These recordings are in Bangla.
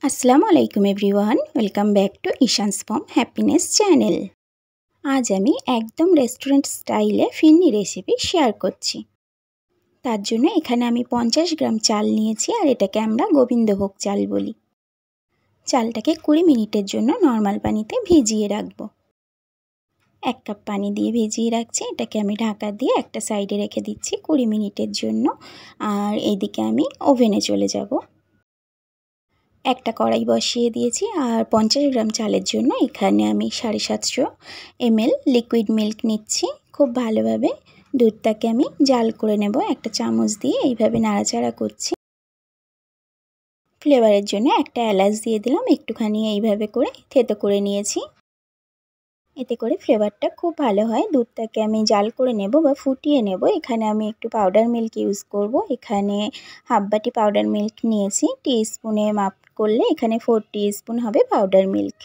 আসসালামু আলাইকুম everyone, welcome back to Ishans from happiness channel. আজ আমি একদম রেস্টুরেন্ট স্টাইলে ফিরনি রেসিপি শেয়ার করছি। তার জন্য এখানে আমি 50 গ্রাম চাল নিয়েছি, আর এটাকে আমরা গোবিন্দভোগ চাল বলি। চালটাকে 20 মিনিটের জন্য নর্মাল পানিতে ভিজিয়ে রাখবো। 1 কাপ পানি দিয়ে ভিজিয়ে রাখছি। এটাকে আমি ঢাকা দিয়ে একটা সাইডে রেখে দিচ্ছি 20 মিনিটের জন্য। আর এইদিকে আমি ওভেনে চলে যাব। একটা কড়াই বসিয়ে দিয়েছি, আর 50 গ্রাম চালের জন্য এখানে আমি 750 ml লিকুইড মিল্ক নিচ্ছি। খুব ভালোভাবে দুধটাকে আমি জাল করে নেব একটা চামচ দিয়ে, এইভাবে নাড়াচাড়া করছি। ফ্লেভারের জন্য একটা এলাচ দিয়ে দিলাম, একটুখানি এইভাবে করে থেতো করে নিয়েছি। এতে করে ফ্লেভারটা খুব ভালো হয়। দুধটাকে আমি জাল করে নেব বা ফুটিয়ে নেব। এখানে আমি একটু পাউডার মিল্ক ইউজ করব। এখানে হাফ বাটি পাউডার মিল্ক নিয়েছি। টিস্পুনে মাপ করলে এখানে 4 টিস্পুন হবে পাউডার মিল্ক।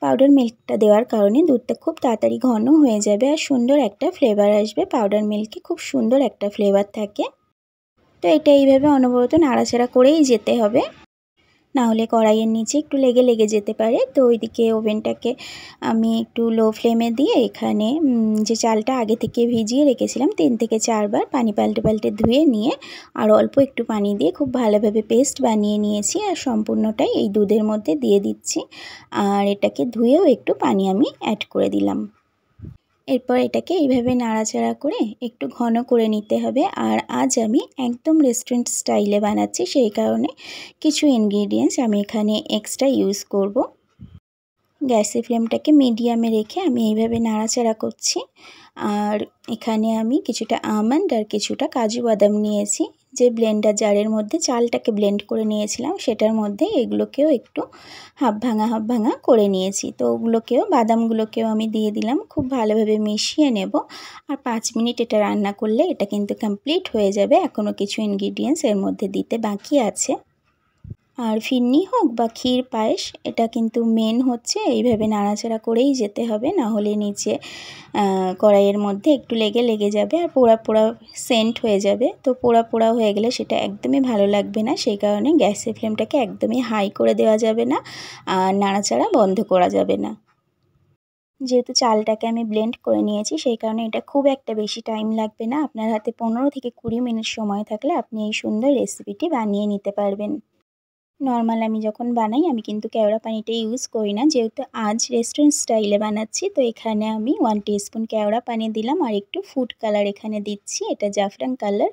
পাউডার মিল্কটা দেওয়ার কারণে দুধটা খুব তাড়াতাড়ি ঘন হয়ে যাবে, আর সুন্দর একটা ফ্লেভার আসবে। পাউডার মিল্কে খুব সুন্দর একটা ফ্লেভার থাকে। তো এটা এইভাবে অনবরত নাড়াচাড়া করেই যেতে হবে, না হলে কড়াইয়ের নিচে একটু লেগে যেতে পারে। তো ওইদিকে ওভেনটাকে আমি একটু লো ফ্লেমে দিয়ে এখানে যে চালটা আগে থেকে ভিজিয়ে রেখেছিলাম 3 থেকে 4 বার পানি পাল্টে ধুয়ে নিয়ে আর অল্প একটু পানি দিয়ে খুব ভালোভাবে পেস্ট বানিয়ে নিয়েছি। আর সম্পূর্ণটাই এই দুধের মধ্যে দিয়ে দিচ্ছি, আর এটাকে ধুয়েও একটু পানি আমি অ্যাড করে দিলাম। এরপর এটাকে এইভাবে নাড়াচাড়া করে একটু ঘন করে নিতে হবে। আর আজ আমি একদম রেস্টুরেন্ট স্টাইলে বানাচ্ছি, সেই কারণে কিছু ইনগ্রিডিয়েন্টস আমি এখানে এক্সট্রা ইউজ করব। গ্যাসের ফ্লেমটাকে মিডিয়ামে রেখে আমি এইভাবে নাড়াচাড়া করছি। আর এখানে আমি কিছুটা আমন্ড আর কিছুটা কাজু বাদাম নিয়েছি। যে ব্লেন্ডার জারের মধ্যে চালটাকে ব্লেন্ড করে নিয়েছিলাম, সেটার মধ্যে এগুলোকেও একটু হাফ ভাঙা করে নিয়েছি। তো ওগুলোকেও বাদামগুলোকেও আমি দিয়ে দিলাম। খুব ভালোভাবে মিশিয়ে নেব। আর 5 মিনিট এটা রান্না করলে এটা কিন্তু কমপ্লিট হয়ে যাবে। এখনও কিছু ইনগ্রিডিয়েন্টস এর মধ্যে দিতে বাকি আছে। আর ফিরনি হোক বা ক্ষীর পায়েস, এটা কিন্তু মেন হচ্ছে এইভাবে নাড়াচাড়া করেই যেতে হবে, না হলে নিচে কড়াইয়ের মধ্যে একটু লেগে যাবে আর পোড়া সেন্ট হয়ে যাবে। তো পোড়া হয়ে গেলে সেটা একদমই ভালো লাগবে না। সেই কারণে গ্যাসের ফ্লেমটাকে একদমই হাই করে দেওয়া যাবে না, আর নাড়াচাড়া বন্ধ করা যাবে না। যেহেতু চালটাকে আমি ব্লেন্ড করে নিয়েছি, সেই কারণে এটা খুব একটা বেশি টাইম লাগবে না। আপনার হাতে 15 থেকে 20 মিনিট সময় থাকলে আপনি এই সুন্দর রেসিপিটি বানিয়ে নিতে পারবেন। নর্মাল আমি যখন বানাই আমি কিন্তু কেওড়া পানিটা ইউজ করি না, যেহেতু আজ রেস্টুরেন্ট স্টাইলে বানাচ্ছি। তো এখানে আমি 1 টিস্পুন কেওড়া পানি দিলাম, আর একটু ফুড কালার এখানে দিচ্ছি, এটা জাফরান কালার।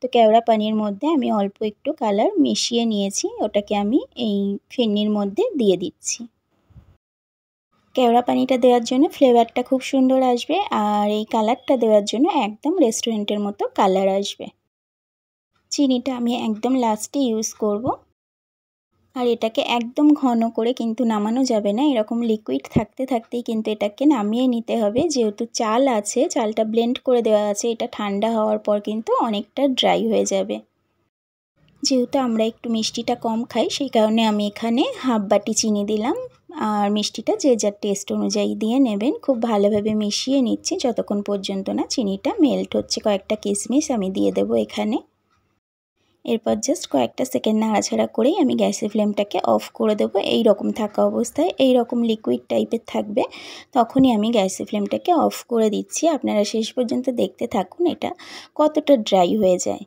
তো কেওড়া পানির মধ্যে আমি অল্প একটু কালার মিশিয়ে নিয়েছি, ওটাকে আমি এই ফিরনির মধ্যে দিয়ে দিচ্ছি। কেওড়া পানিটা দেওয়ার জন্য ফ্লেভারটা খুব সুন্দর আসবে, আর এই কালারটা দেওয়ার জন্য একদম রেস্টুরেন্টের মতো কালার আসবে। চিনিটা আমি একদম লাস্টে ইউজ করব। আর এটাকে একদম ঘন করে কিন্তু নামানো যাবে না, এরকম লিকুইড থাকতেই কিন্তু এটাকে নামিয়ে নিতে হবে। যেহেতু চাল আছে, চালটা ব্লেন্ড করে দেওয়া আছে, এটা ঠান্ডা হওয়ার পর কিন্তু অনেকটা ড্রাই হয়ে যাবে। যেহেতু আমরা একটু মিষ্টিটা কম খাই, সেই কারণে আমি এখানে হাফ বাটি চিনি দিলাম। আর মিষ্টিটা যে যার টেস্ট অনুযায়ী দিয়ে নেবেন। খুব ভালোভাবে মিশিয়ে নিচ্ছি যতক্ষণ পর্যন্ত না চিনিটা মেল্ট হচ্ছে। কয়েকটা কিশমিশ আমি দিয়ে দেবো এখানে। এরপর জাস্ট কয়েকটা সেকেন্ড নাড়াচাড়া করেই আমি গ্যাসের ফ্লেমটাকে অফ করে দেবো। এই রকম থাকা অবস্থায়, এই রকম লিকুইড টাইপের থাকবে, তখনই আমি গ্যাসের ফ্লেমটাকে অফ করে দিচ্ছি। আপনারা শেষ পর্যন্ত দেখতে থাকুন এটা কতটা ড্রাই হয়ে যায়।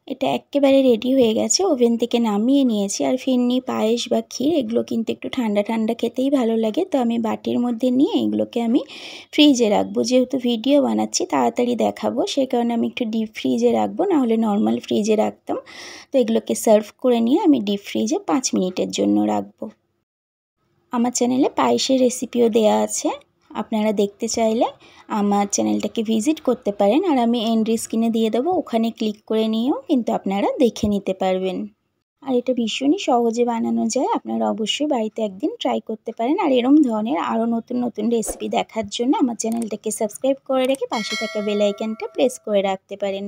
এটা এক্কেবারে রেডি হয়ে গেছে, ওভেন থেকে নামিয়ে নিয়েছি। আর ফিরনি, পায়েস বা ক্ষীর এগুলো কিন্তু একটু ঠান্ডা খেতেই ভালো লাগে। তো আমি বাটির মধ্যে নিয়ে এগুলোকে আমি ফ্রিজে রাখবো। যেহেতু ভিডিও বানাচ্ছি, তাড়াতাড়ি দেখাবো, সেই কারণে আমি একটু ডিপ ফ্রিজে রাখবো, নাহলে নর্মাল ফ্রিজে রাখতাম। তো এগুলোকে সার্ভ করে নিয়ে আমি ডিপ ফ্রিজে 5 মিনিটের জন্য রাখবো। আমার চ্যানেলে পায়েসের রেসিপিও দেয়া আছে, আপনারা দেখতে চাইলে আমার চ্যানেলটাকে ভিজিট করতে পারেন। আর আমি এন্ড স্ক্রিনে দিয়ে দেবো, ওখানে ক্লিক করে নিয়েও কিন্তু আপনারা দেখে নিতে পারবেন। আর এটা ভীষণই সহজে বানানো যায়, আপনারা অবশ্যই বাড়িতে একদিন ট্রাই করতে পারেন। আর এরম ধরনের আরও নতুন রেসিপি দেখার জন্য আমার চ্যানেলটাকে সাবস্ক্রাইব করে রেখে পাশে থাকা বেল আইকনটা প্রেস করে রাখতে পারেন।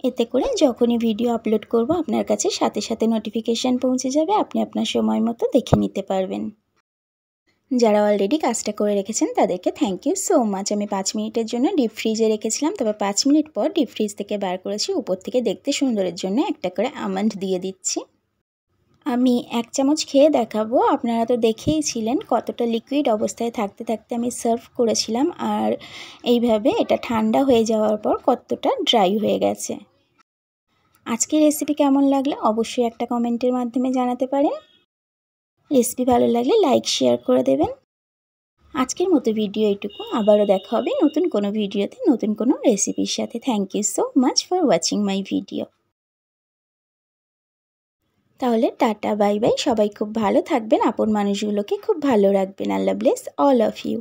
এতে করে যখনই ভিডিও আপলোড করব আপনার কাছে সাথে নোটিফিকেশান পৌঁছে যাবে, আপনি আপনার সময় মতো দেখে নিতে পারবেন। যারা অলরেডি কাজটা করে রেখেছেন তাদেরকে থ্যাংক ইউ সো মাচ। আমি 5 মিনিটের জন্য ডিপ ফ্রিজে রেখেছিলাম, তবে 5 মিনিট পর ডিপ ফ্রিজ থেকে বার করেছি। উপর থেকে দেখতে সুন্দরের জন্য একটা করে আমন্ড দিয়ে দিচ্ছি। আমি 1 চামচ খেয়ে দেখাবো। আপনারা তো দেখেই ছিলেন কতটা লিকুইড অবস্থায় থাকতে থাকতে আমি সার্ভ করেছিলাম, আর এইভাবে এটা ঠান্ডা হয়ে যাওয়ার পর কতটা ড্রাই হয়ে গেছে। আজকের রেসিপি কেমন লাগলো অবশ্যই একটা কমেন্টের মাধ্যমে জানাতে পারেন। রেসিপি ভালো লাগলে লাইক শেয়ার করে দেবেন। আজকের মতো ভিডিও এইটুকু। আবারও দেখা হবে নতুন কোনো ভিডিওতে নতুন কোনো রেসিপির সাথে। Thank you so much for watching my video. তাহলে টাটা বাই বাই। সবাই খুব ভালো থাকবেন, আপন মানুষগুলোকে খুব ভালো রাখবেন। Allah bless all of you.